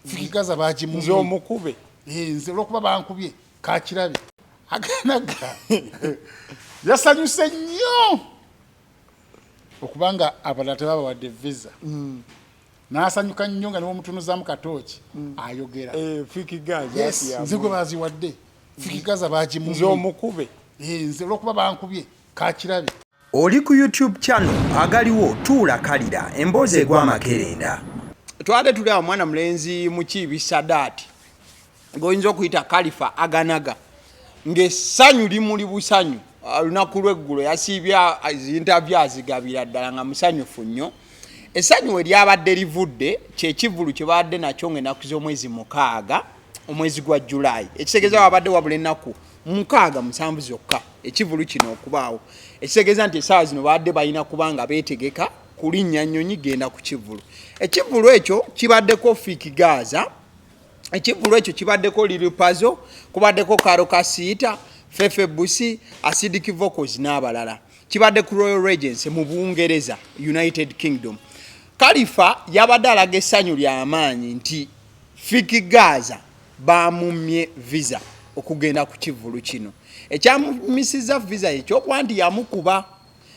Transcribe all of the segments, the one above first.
Fikigaza bagimu nze omukube nze olwokuba bankubye kakirabe aganaga yasanyuse nnyo okubanga abalala tebabawadde visa n'asanyuka nnyo nga niwomutunuzamu katooki ayogera Fikigaza nze gwe baziwadde Fikigaza bagimu nze omukube nze olwokuba bankubye kakirabe. Oli ku YouTube channel agaliwo tuula kalira emboozi egw'amakerenda. Twade tuli awo mwana mulenzi Mukiibi Sadaati ng'oyinza okuyita Kalifa aganaga ng'essanyu limuli busanyu olunaku lw'eggulo yasiibya interview azigabira ddala nga musanyufu nnyo. Essanyu we lyabadde livudde kyekivulu kye badde nakyo ng'ennaku z'omwezi 6 omwezi gwa July ekitegeeza wabadde wabula ennaku 6 zokka ekivulu kino okubaawo ekitegeeza nti essaawa zino badde balina kubanga beetegeka kulinnya nnyonyi genda ku kivulu. Ekivulu ekyo kibaddeko Fikigaza, ekivulu ekyo kibaddeko Lil Pazzo, kubaddeko Karo Kasiita, Fefe Busi, Acidic Vocals n'abalala. Kibadde ku Royal Regency mu Bungereza, United Kingdom. Kalifa yabadde alaga essanyu ly'amaanyi nti Fikigaza bamumye visa okugenda ku kivulu kino. Ekyamumisiza visa ekyokuba nti yamukuba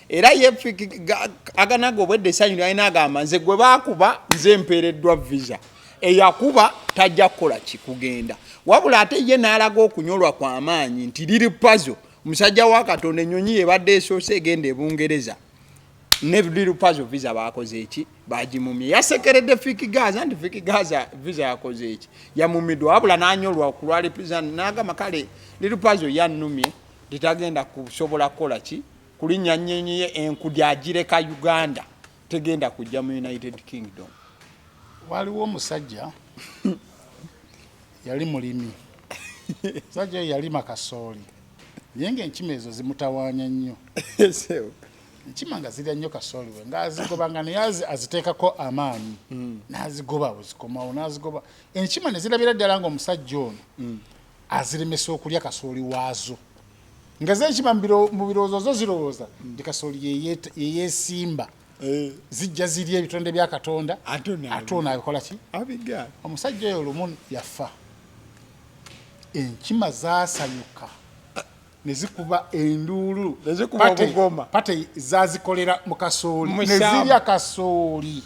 era ye aganaga obwedde essanyu lyalina agamba nze gwe baakuba nze mpeereddwa visa eyakuba tajja kukola kikugenda wabula ate ye n'alaga okunyolwa kw'amaanyi nti Lil Pazzo musajja wa Katonda ennyonyi yebadde esoose egenda e Bungereza ne Lil Pazzo visa baakoze eki bagimumye. Yasekeredde Fikigaza nti Fikigaza visa yakoze eki yamumiddwa wabula n'anyolwa ku lwa represent n'agamba kale Lil Pazzo yannumye litagenda kusobola kukola ki kulinnya nnyenyi ye enkudi agireka Uganda tegenda kujja mu United Kingdom. Waliwo omusajja yali mulimi musajja yalima kasooli naye ng'enkima ezo zimutawaanya nnyo enkima nga zirya nnyo kasooli we ng'azigoba nga naye aziteekako amaanyi n'azigoba bwezikomawo n'azigoba enkima ne zirabira ddala ng'omusajja ono aziremesa okulya kasooli waazo nga z'enkima mu birowoozo zo zirowooza nti kasooli yeyeesimba zijja zirya ebitonde bya Katonda ate ono abikola ki abigaana. Omusajja oyo lumu yafa enkima zaasanyuka ne zikuba enduulu pate zazikolera mu kasooli ne zirya kasooli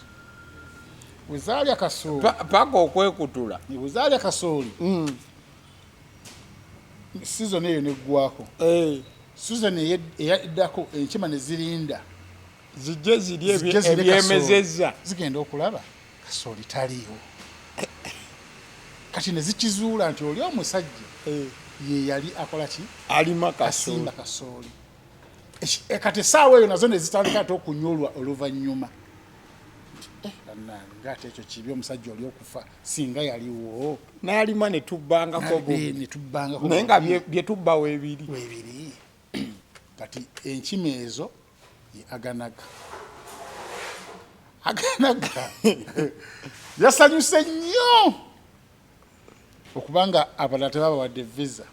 we zaalya kasooli paka okwekutula we zaalya kasooli season eyo neggwako season eyaddako enkima ne zirinda zijje ziri ebyemezezza zigenda okulaba kasooli taliiwo kati ne zikizuula nti oli omusajja ye yali akola ki alima kasimba kasooli kati essaawa eyo nazo ne zitandika ate okunyolwa oluvannyuma ng'ate ekyo kibi omusajja oli okufa singa yaliwo n'alima ne tubbangako naye nga bye tubba weebiri kati enkima ezo aganaga yasanyuse nnyo okubanga abalala tebabawadde visa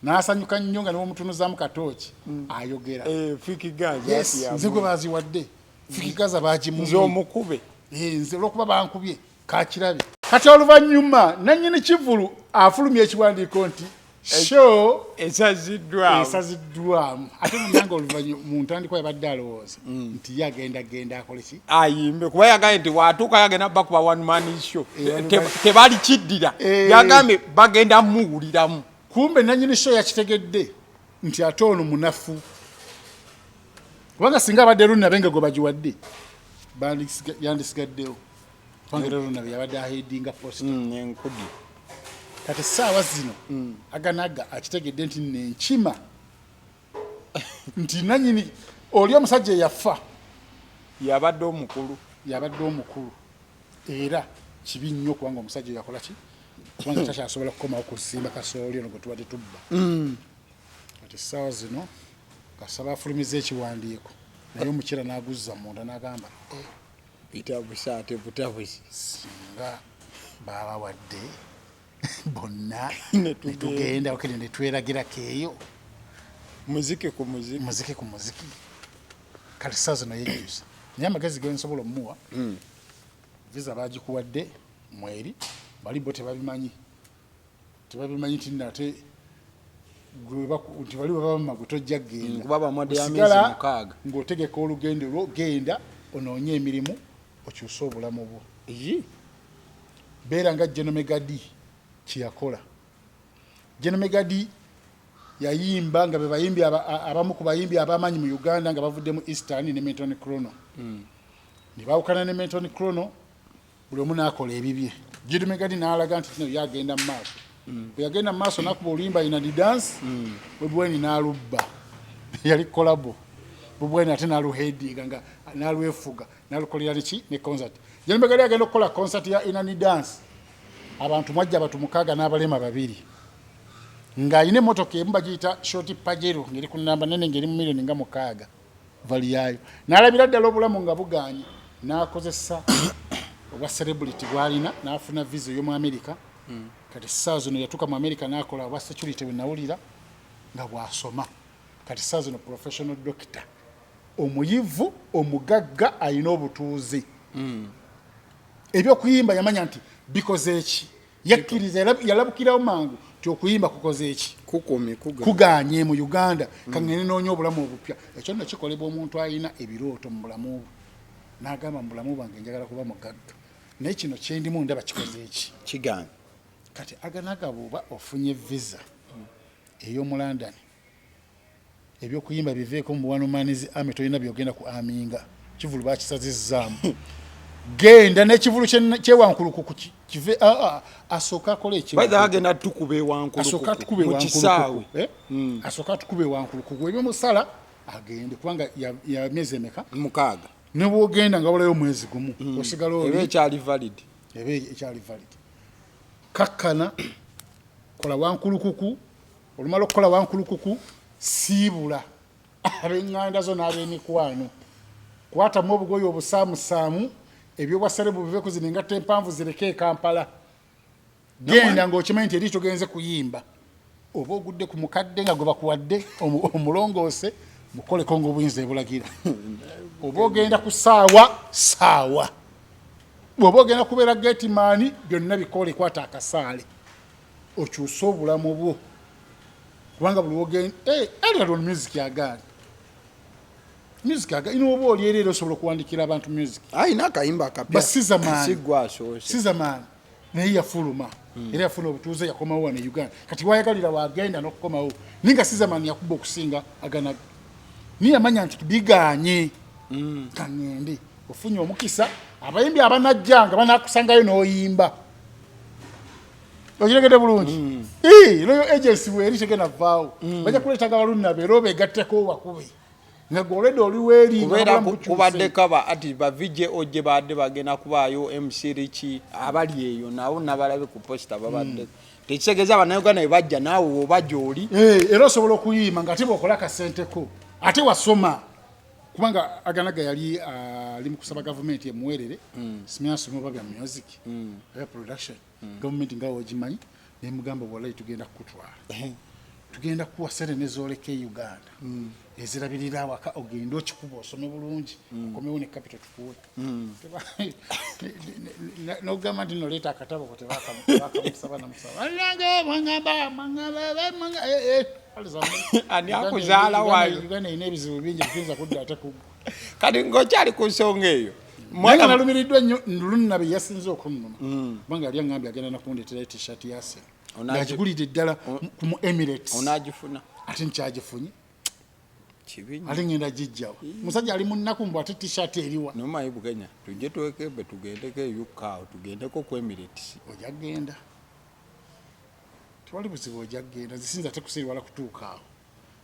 n'asanyuka nnyo nga niwomutunuzamu katooki ayogera Fikigaza nze gwe baziwadde Fikigaza bagimu nze omukube nze olwokuba bankubye kakirabe. Kati oluvannyuma nannyini kivulu afulumya ekiwandiiko nti show esaziddwamu ate munanga oluvannyuma mu ntandikwa yabadde alowooza nti ye agenda akole ki ayimbe kuba yagambye nti watuuka yagenda bakuba one man show tebali kiddira yagambye bagenda muwuliramu kumbe nannyini show yakitegedde nti ate ono munafu kubanga singa abadde Lunabe nga gwe bagiwadde yandisigaddewo kubanga Lunabe yabadde ahedinga posta enkudi. Kati essaawa zino aganaga akitegedde nti nenkima nti nannyini oli omusajja yafa yabadde omukulu era kibi nnyo kubanga omusajja yakola ki kubanga takyasobola kukomawo kusimba kasooli ono gwe tubadde tubba kati essaawa zino kasaba afulumiza ekiwandiiko naye omukira n'aguzza munda n'agamba bitabusa ate butabuzi singa baabawadde bonna netugenda okene netweragirako eyo muziki ku muziki kati saa zino yejusa naye amagezi gensobola omuwa visa bagikuwadde mweri bali bo tebabimanyi nti nate nti bali baba tojja genda kuba bamwadde ya miezi 6 ng'otegeka olugendo lwo genda onoonye emirimu okyusa obulamu bwo beera nga General Megadi kyeyakola. General Megadi yayimba nga be bayimbi abamu ku bayimbi abamanyi mu Uganda nga bavudde mu Eastern ne Milton Chrono ne bawukana ne Milton Chrono buli omu n'akola ebibye. General Megadi n'alaga nti kino yagenda mu maaso bwe yagenda mu maaso nakuba oluyimba ina di dance Bobweni n'alubba yali kolabo Bobweni ate n'aluheediga nga n'alwefuga n'alukolera neki ne concert. General Megadi agenda okukola concert ya ina ni dance abantu mwajja batu 6 n'abalema 2 nga ine motoka emu bagiyita short pajero ngeri ku namba nene ngeri mu milioni nga 6 vali yayo n'alabira ddala obulamu nga buganye n'akozesa obwa celebrity bwalina n'afuna visa y'omu America kati saa zino yatuka mu America n'akola obwa security we nawulira nga bwasoma kati saa zino professional doctor omuyivu omugagga ayina obutuuzi ebyokuyimba yamanya nti bikoze eki yakkiriza yalabukirawo mangu kyokuyimba kukoze eki kuganye mu Uganda kangene noonyo obulamu obupya ekyo nno kikolebwa omuntu ayina ebirooto mu bulamu bwe n'agamba mu bulamu bwange njagala kuba mugagga naye kino kyendimu ndaba kikoze eki kiganye kati aganaga bw'oba ofunye visa ey'omu London ebyokuyimba biveeko mu Buwanumanizi Army tolina byogenda ku aminga kivulu bakisazizzaamu genda n'ekivulu kyewankulukuku kive asooka akole ekivulu agenda tukube wankulukuku mu kisaawe asooka tukube wankulukuku ebyomusala agende kubanga ya myezi emeka 6 ne bwogenda nga walayo mwezi gumu osigala oli ekyali valid kakkana kola wankulukuku olumala okukola wankulukuku siibula ab'eŋŋanda zo n'ab'emikwano kwatamu obugoye obusaamusaamu ebyobwasale bubive ku zino engatta empanvu zireke Kampala genda ng'okimanyi nti eri togenze kuyimba oba ogudde ku mukadde nga gwe bakuwadde omulongoose mukoleko ng'obuyinza ebulagira oba ogenda ku saawa bw'oba ogenda kubeera getimaani byonna bikole kwata akasaale okyusa obulamu bwo kubanga buli wogenda Elton music yagaana ino oba oli era osobola okuwandikira abantu music ayina akayimba akapya Sizamaani naye yafuluma era yafuna obutuuze yakomawo wano e Uganda kati wayagalira wagenda n'okukomawo ninga Sizamaani yakuba okusinga aganaga niye yamanya nti biganye kaŋŋende ofunye omukisa abayimbi abanajjanga banakusangayo n'oyimba okiregedde bulungi Royal Agency bweri tegenda vaawo bajja kuleetaga balunnabe era obeegatteko wakube nga golede oliweeri kubadde kaba ati bavije ojje badde bagenda kubaayo MC Richi abali eyo nawo nabalabe ku posta babadde tekitegeeza Abannayuganda bwe bajja naawe obajja oli era osobola okuyima nga ate bw'okola akasenteko ate wasoma kubanga aganaga yali ali mu kusaba gavumenti emuweerere simyasomo babya music ya production gavumenti nga wogimanyi nemugamba wallahi tugenda kukutwala tugenda kuwa serene zooleka Uganda ezirabirira awaka ogenda okikuba osome bulungi okomewo ne capital tukuwe n'ogamba nti noleeta akatabo ko tebakamusaba namusaba ani akuzaala waayo Uganda ina ebizibu bingi tuyinza kudda ate ku kati ng'okyali ku nsonga eyo mwana nalumiriddwa nnyo lunnabe yasinze okunnuma kubanga yali aŋŋambye agenda nakundeetera t-shirt yase ng'agigulidde ddala mu Emirates onagifuna ate nkyagifunye ali ngenda gijjawo musajja ali munnaku mbu ate t-shirt eriwa nomayi Bugenya tujje tuwekebe tugendeko eyukaawo tugendeko ku Emirates ojja genda tewali buzibu ojja genda zisinza tekusiirwala kutuukaawo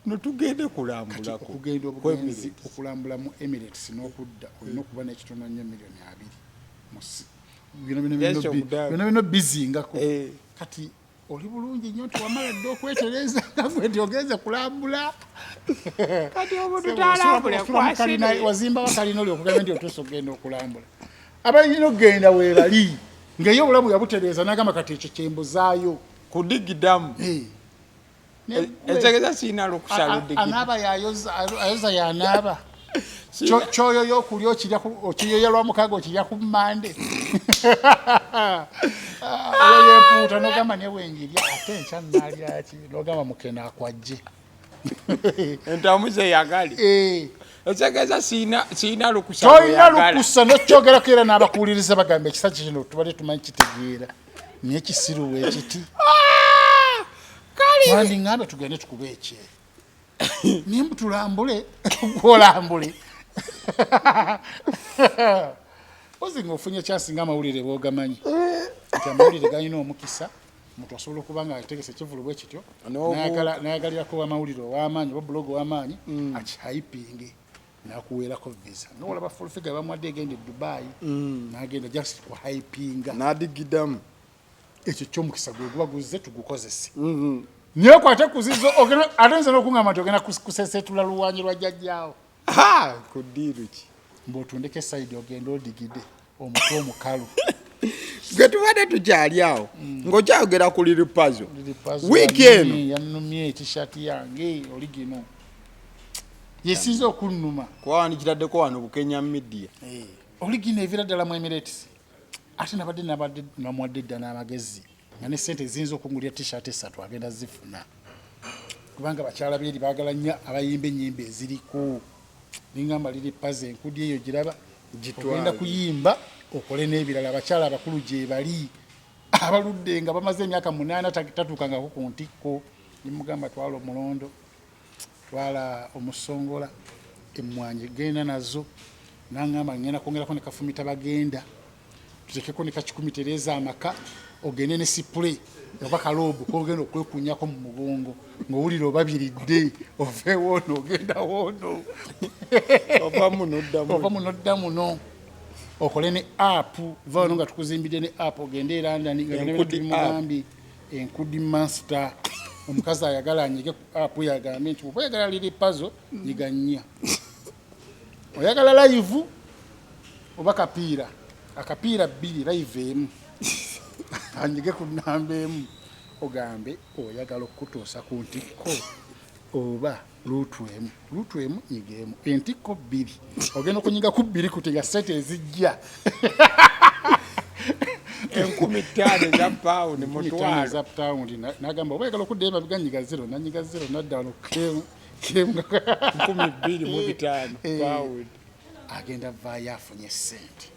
no tugende kulambulako okugenda obugenzi okulambula mu Emirates n'okudda olina okuba n'ekitono nnyo miliyoni 2 bino bizingako kati oli bulungi nnyo nti wamala dde okwetereza gwe nti ogenze kulambula kati omuntu talambule wazimba wakalina oli okugamba nti otuusa okugenda okulambula abalina okugenda weebali ng'eyo obulamu yabutereeza n'agamba kati ekyo kyembuzaayo ku digidamu ekitegeeza siina lukusa anaaba ayoza yanaaba kyoyoyo okulya okiyoya lwa mukaaga okirya ku mmande Yepuuta n'ogamba ne wenjirya ate enkya nnaalya ki n'ogamba mukena akwajje. Entamu ze yagali. Ekitegeeza siina lukusa. Toyina lukusa n'okyogerako era n'abakuwuliriza bagamba ekisa kino tubadde tumanyi kitegeera naye kisiru weekiti. Wandiŋŋambe tugende tukube ekyeri naye mbu tulambule gwolambule. Ozi ng'ofunye kyansinga amawulire b'ogamanyi nti amawulire galina omukisa omuntu asobola okuba nga ategese ekivulu bwe kityo nayagalirako amawulire ow'amaanyi oba bulogo ow'amaanyi akihayipinge nakuweerako visa nga olaba fulfiga bamuwadde egenda e Dubai n'agenda just kuhayipinga n'adigiddamu. ekyo ky'omukisa gwe guba guzze tugukozese naye kwate kuzizo ate nze n'okungamba nti ogenda kusesetula luwanyi lwa jjajjaawo ku ddiiru ki mbw'otundeko esayidi ogenda odigide omutwe omukalu. Gwe tubadde tukyali awo ng'okyayogera ku liripazo wiiki eno yannumye etishaati yange oli gino yesinza okunnuma kwani kitaddeko wano Bukenya media oli gino evira ddala mu Emirates ate nabadde namuwadde dda n'amagezi nga ne ssente ziyinza okungulira tishaati 3 agenda zifuna kubanga bakyala beeri baagala nnyo abayimba ennyimba eziriko ningamba liripazo enkudi eyo giraba ogenda kuyimba okole n'ebirala abakyala abakulu gye bali abaludde nga bamaze emyaka 8 tatuukangako ku ntikko nimugamba twala omulondo twala omusongola emmwanyi genda nazo nangamba ngenda kwongerako ne kafumita bagenda tutekeko ne kakikumitereeza amaka ogende ne sipule oba kaloobu kogenda okwekunyako mu mugongo ng'owulira obabiridde oveewo ono ogenda woono ova muno dda muno okole ne apu vaano nga tukuzimbidde ne apu ogende erandani ngamugambi enkudi master omukazi ayagala anyige ku apu yagambe nti oba oyagala liripazo nyiga nnya oyagala live oba akapiira 2 live emu anyige ku namba emu ogambe oyagala okutuusa ku ntikko oba luutu emu nyigeemu entikko 2 ogenda okunyiga ku 2 kutega sente ezijja 15 za pound mutwalo za pound nagamba oba oyagala okuddayo emabega nyiga 0 nanyiga 0 nadda wano 12,500 pound agenda vaayo afunye sente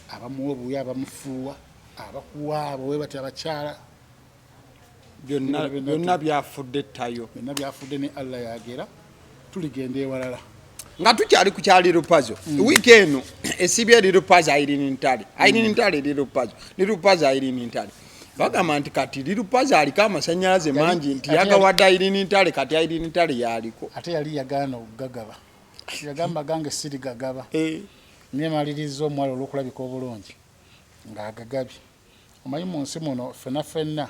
abamuwa obuya abamufuuwa abakuwaabo we bati abakyala byonna byafudde ttayo byonna byafudde ne Allah yagera tuligenda ewalala nga tukyali ku kyali lupazo wiiki eno esibye lirupazo Irene Ntale lirupazo Irene Ntale bagamba nti kati lirupazo aliko amasannyalaze mangi nti yagawadde Irene Ntale kati Irene Ntale yaliko ate yali yagaana okugagaba yagamba gange siri gagaba nemaliriza omwala olw'okulabika obulungi ng'agagabye omanyi mu nsi muno ffenna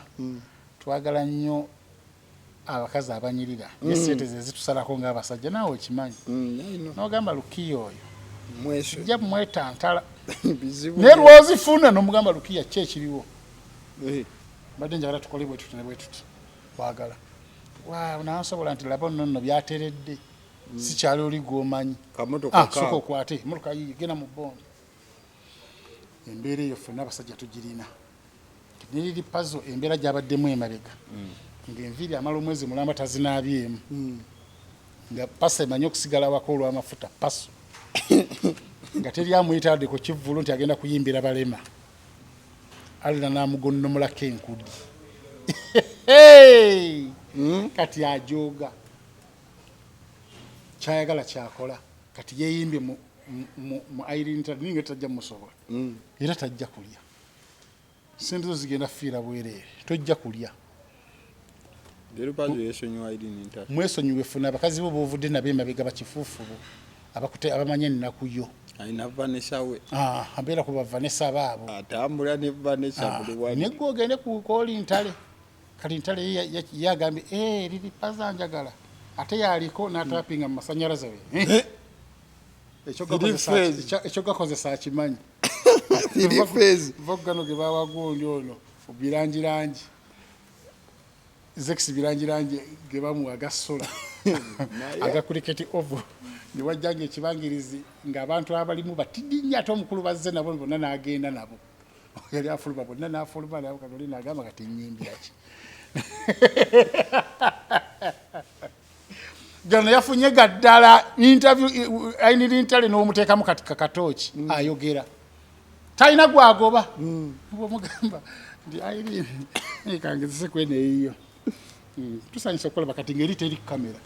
twagala nnyo abakazi abanyirira nesente ze zitusalako ng'abasajja naawe okimanyi n'ogamba lukiya oyo jja mwetantala naye lwozifuna n'omugamba lukiya ki ekiriwo badde njagala tukole bwe tuti ne bwe tuti twagala nansobola nti laba nno byateredde sikyali oli gw'omanyi soka okwate emotoka yiyi genda mu bondi embeera eyo ffenna abasajja tugirina niriri pazo embeera gyabaddemu emabega ng'enviiri amala omwezi mulamba tazinaabyemu nga pasa emanyi okusigala wako olw'amafuta paso nga teryamuyitadde ku kivvulu nti agenda kuyimbira balema alina n'amugonnomulako enkudi kati ajooga kyayagala kyakola kati yeeyimbye mu Irene Ntale ninga tajja musobola era tajja kulya sente zo zigenda fiira bwereere tojja kulya mwesonyiwe funa abakazi bo boovudde nabo emabega bakifuufubo abamanyi ennaku yo alina Vanessa we abeera ku bavanessa baabo atambula ne Vanessa buli wali ne gwe ogende ku kooli Ntale kati Ntale yagambye liri paza njagala ate yaliko n'atapinga mu masanyalaze we ekyo gakozesa akimanyi vogano ge bawagundi ono birangirangi zex birangirangi ge bamuwa agasola aga cricket oval ne wajjanga ekibangirizi ng'abantu abalimu batidinnya ate omukulu bazze nabo bonna n'agenda nabo yali afuluma bonna n'afuluma naye Katoli n'agamba kati nnyimbya ki gano yafunye gaddala interview ayinira intale n'omuteekamu kati kakatooki ayogera talina gwagoba bwomugamba ndi ayiri kangezese kwene eyiyo tusanyisa okulaba kati ngeri teri kamera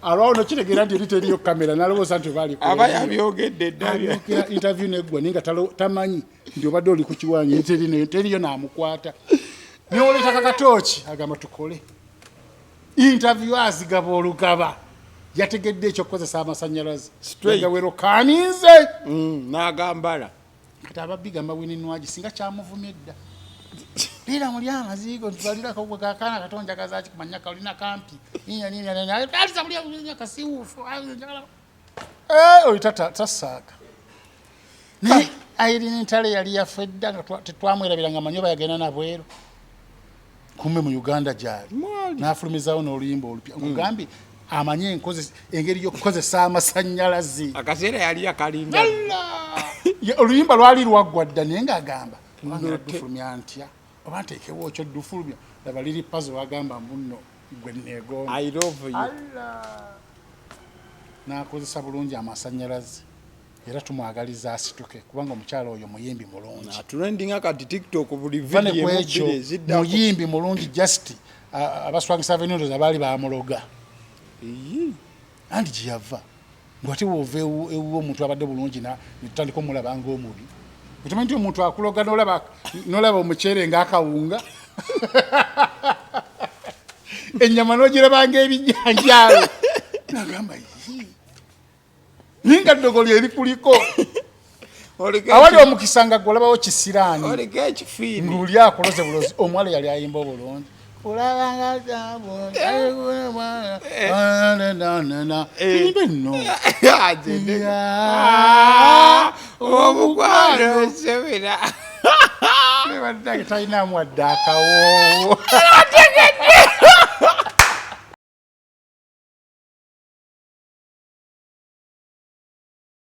alwawo nokitegera nti eri teriyo kamera nalowooza nti oba aba yabyogedde ddala interview neggwa naye nga tamanyi nti obadde oli ku kiwanyi teriyo n'amukwata neoleta kakatooki agamba tukole interview azigaba olugaba yategedde ekyokukozesa amasannyalaze gawero kaninze n'agambala kati ababigamba wininwagi singa kyamuvumye edda lira muli amazigo tubalirako gwe kakana katonja kazaki kumanyaka olina kampi alisa muli kasiwufu oyo tasaaga naye ayirina entale yali yafedda nga tetwamwerabiranga manyoba yagenda nabwero kumbe mu Uganda gyali n'afulumizawo n'oluyimba olupya nkugambye amanye engeri y'okukozesa amasannyalaze akaseera yali yakalinda oluyimba lwali lwaggwa dda naye ng'agamba dufulumya ntya oba nteekewo okyo dufulumya laba liri pazo wagamba muno gwe neegomba I love you n'akozesa bulungi amasannyalaze era tumwagaliza asituke kubanga omukyala oyo muyimbi mulungi atulendinga kati TikTok buli video ekyo muyimbi mulungi just abaswangisa venundoza baali bamuloga andi gyeyava ngwate woova ewuwo omuntu abadde bulungi netutandika omulaba ng'omubi okimanyi nti omuntu akuloga nolaba omuceere ng'akawunga ennyama n'ogirabanga ebijjanjalo nagamba ninga ddogoli eri kuliko awali omukisa nga gwolabawo kisiraani ng'oli akoloze bulozi omuwala yali ayimba obulungi eyimba enno omukwano sebera talinamu wadde akawoowo